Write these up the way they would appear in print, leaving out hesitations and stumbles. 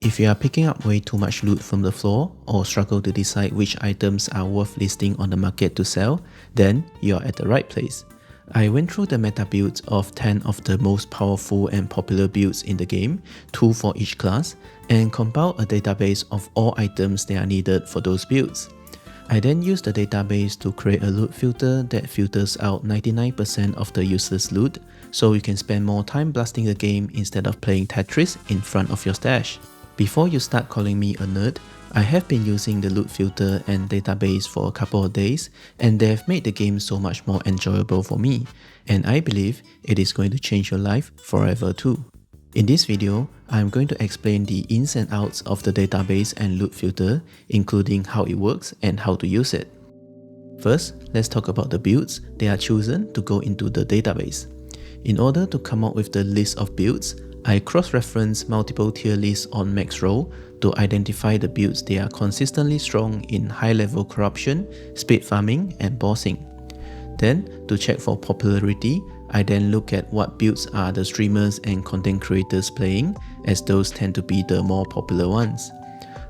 If you are picking up way too much loot from the floor or struggle to decide which items are worth listing on the market to sell, then you're at the right place. I went through the meta builds of 10 of the most powerful and popular builds in the game, 2 for each class, and compiled a database of all items that are needed for those builds. I then used the database to create a loot filter that filters out 99% of the useless loot, so you can spend more time blasting the game instead of playing Tetris in front of your stash. Before you start calling me a nerd, I have been using the loot filter and database for a couple of days, and they have made the game so much more enjoyable for me, and I believe it is going to change your life forever too. In this video, I am going to explain the ins and outs of the database and loot filter, including how it works and how to use it. First, let's talk about the builds that are chosen to go into the database. In order to come up with the list of builds, I cross-reference multiple tier lists on Maxroll to identify the builds that are consistently strong in high-level corruption, speed farming, and bossing. Then, to check for popularity, I then look at what builds are the streamers and content creators playing, as those tend to be the more popular ones.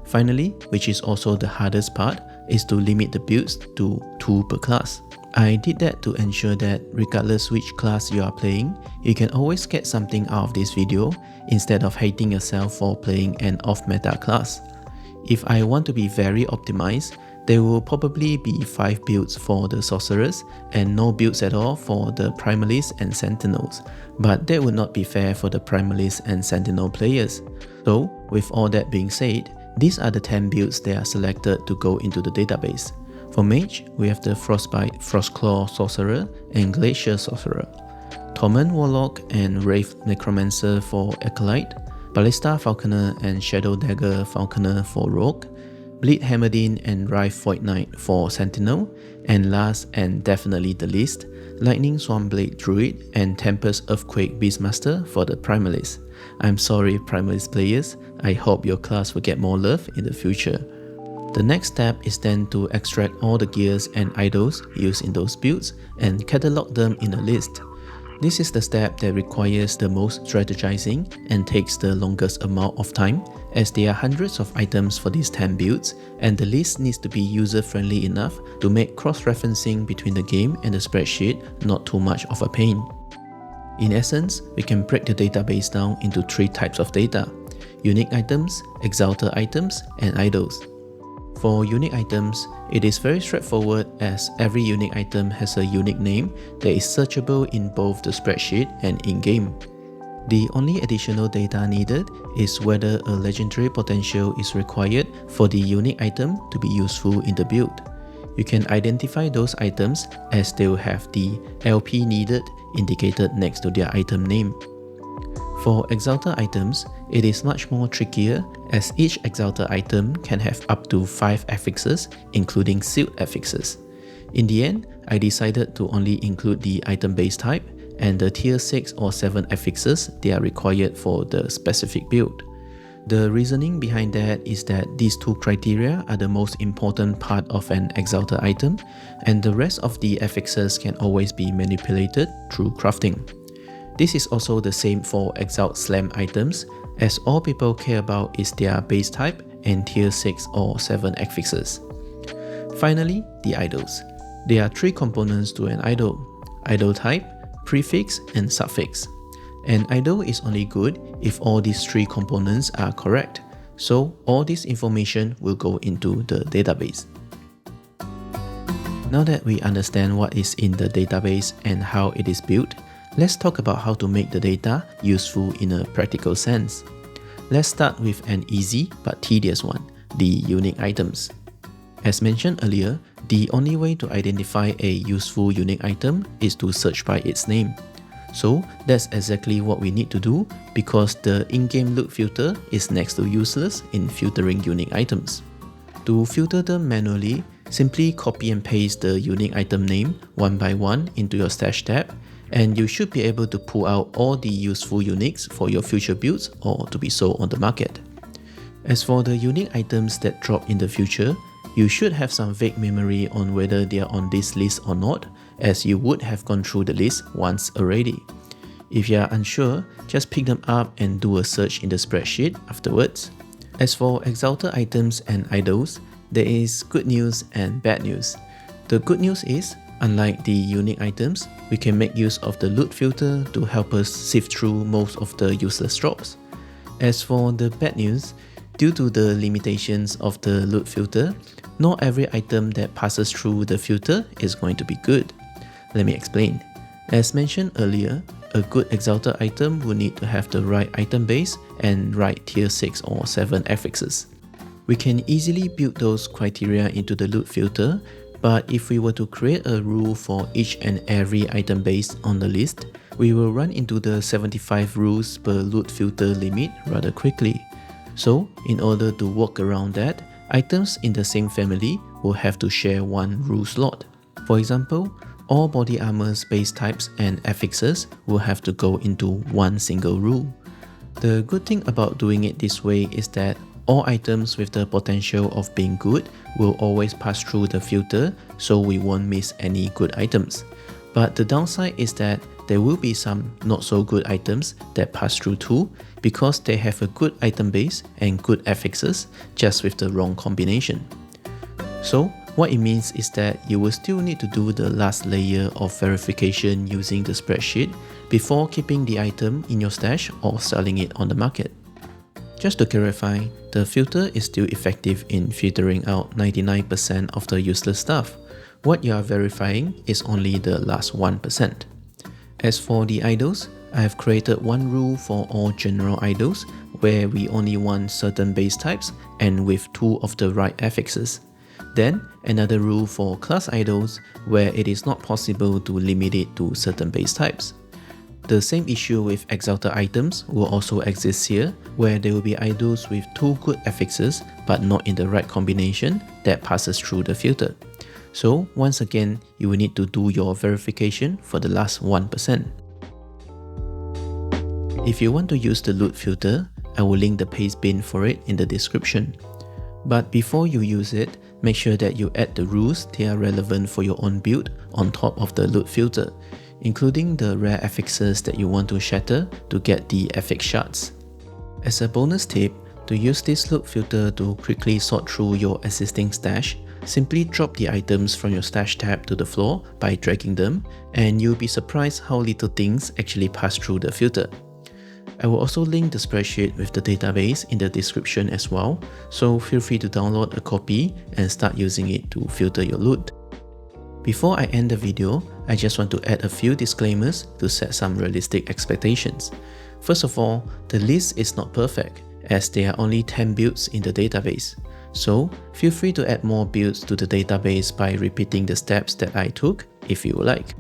Finally, which is also the hardest part, is to limit the builds to 2 per class. I did that to ensure that regardless which class you are playing, you can always get something out of this video instead of hating yourself for playing an off-meta class. If I want to be very optimized, there will probably be 5 builds for the sorcerers and no builds at all for the primalists and sentinels, but that would not be fair for the primalists and sentinel players. So, with all that being said, these are the 10 builds that are selected to go into the database. For Mage, we have the Frostbite Frostclaw Sorcerer and Glacier Sorcerer, Torment Warlock and Wraith Necromancer for Acolyte, Ballista Falconer and Shadow Dagger Falconer for Rogue, Bleed Hammerdin and Rife Void Knight for Sentinel, and last and definitely the least, Lightning Swarmblade Druid and Tempest Earthquake Beastmaster for the Primalist. I'm sorry Primalist players, I hope your class will get more love in the future. The next step is then to extract all the gears and idols used in those builds and catalog them in a list. This is the step that requires the most strategizing and takes the longest amount of time, as there are hundreds of items for these 10 builds, and the list needs to be user-friendly enough to make cross-referencing between the game and the spreadsheet not too much of a pain. In essence, we can break the database down into 3 types of data: unique items, exalted items, and idols. For unique items, it is very straightforward as every unique item has a unique name that is searchable in both the spreadsheet and in-game. The only additional data needed is whether a legendary potential is required for the unique item to be useful in the build. You can identify those items as they will have the LP needed indicated next to their item name. For exalted items, it is much more trickier as each exalted item can have up to 5 affixes, including sealed affixes. In the end, I decided to only include the item base type and the tier 6 or 7 affixes that are required for the specific build. The reasoning behind that is that these 2 criteria are the most important part of an exalted item, and the rest of the affixes can always be manipulated through crafting. This is also the same for Exalt Slam items, as all people care about is their base type and tier 6 or 7 affixes. Finally, the idols. There are 3 components to an idol: idol type, prefix, and suffix. An idol is only good if all these 3 components are correct, so all this information will go into the database. Now that we understand what is in the database and how it is built, let's talk about how to make the data useful in a practical sense. Let's start with an easy but tedious one, the unique items. As mentioned earlier, the only way to identify a useful unique item is to search by its name. So that's exactly what we need to do because the in-game loot filter is next to useless in filtering unique items. To filter them manually, simply copy and paste the unique item name one by one into your stash tab, and you should be able to pull out all the useful uniques for your future builds or to be sold on the market. As for the unique items that drop in the future, you should have some vague memory on whether they are on this list or not, as you would have gone through the list once already. If you are unsure, just pick them up and do a search in the spreadsheet afterwards. As for exalted items and idols, there is good news and bad news. The good news is, unlike the unique items, we can make use of the loot filter to help us sift through most of the useless drops. As for the bad news, due to the limitations of the loot filter, not every item that passes through the filter is going to be good. Let me explain. As mentioned earlier, a good exalted item will need to have the right item base and right tier 6 or 7 affixes. We can easily build those criteria into the loot filter, but if we were to create a rule for each and every item base on the list, we will run into the 75 rules per loot filter limit rather quickly. So, in order to work around that, items in the same family will have to share one rule slot. For example, all body armor's base types and affixes will have to go into one single rule. The good thing about doing it this way is that all items with the potential of being good will always pass through the filter, so we won't miss any good items. But the downside is that there will be some not so good items that pass through too, because they have a good item base and good affixes just with the wrong combination. So what it means is that you will still need to do the last layer of verification using the spreadsheet before keeping the item in your stash or selling it on the market. Just to clarify, the filter is still effective in filtering out 99% of the useless stuff. What you are verifying is only the last 1%. As for the idols, I have created one rule for all general idols where we only want certain base types and with 2 of the right affixes. Then another rule for class idols where it is not possible to limit it to certain base types. The same issue with exalted items will also exist here, where there will be idols with 2 good affixes but not in the right combination that passes through the filter. So once again, you will need to do your verification for the last 1%. If you want to use the loot filter, I will link the paste bin for it in the description. But before you use it, make sure that you add the rules that are relevant for your own build on top of the loot filter, including the rare affixes that you want to shatter to get the affix shards. As a bonus tip, to use this loot filter to quickly sort through your existing stash, simply drop the items from your stash tab to the floor by dragging them, and you'll be surprised how little things actually pass through the filter. I will also link the spreadsheet with the database in the description as well, so feel free to download a copy and start using it to filter your loot. Before I end the video, I just want to add a few disclaimers to set some realistic expectations. First of all, the list is not perfect, as there are only 10 builds in the database. So feel free to add more builds to the database by repeating the steps that I took if you would like.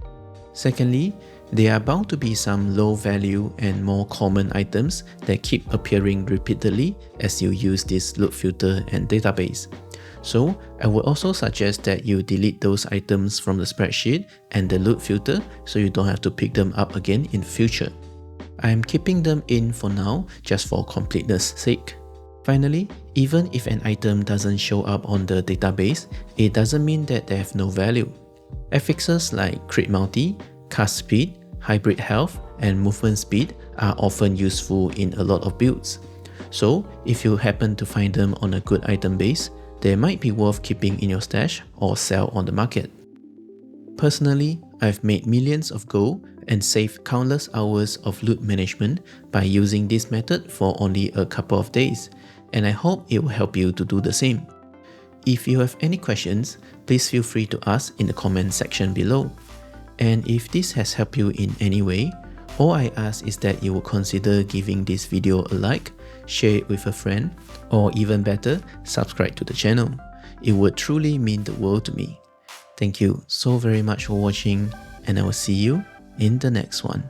Secondly, there are bound to be some low value and more common items that keep appearing repeatedly as you use this loot filter and database. So I would also suggest that you delete those items from the spreadsheet and the loot filter so you don't have to pick them up again in the future. I am keeping them in for now just for completeness sake. Finally, even if an item doesn't show up on the database, it doesn't mean that they have no value. Affixes like crit multi, cast speed, hybrid health, and movement speed are often useful in a lot of builds. So if you happen to find them on a good item base, they might be worth keeping in your stash or sell on the market. Personally, I've made millions of gold and saved countless hours of loot management by using this method for only a couple of days, and I hope it will help you to do the same. If you have any questions, please feel free to ask in the comment section below. And if this has helped you in any way, all I ask is that you will consider giving this video a like, share it with a friend, or even better, subscribe to the channel. It would truly mean the world to me. Thank you so very much for watching, and I will see you in the next one.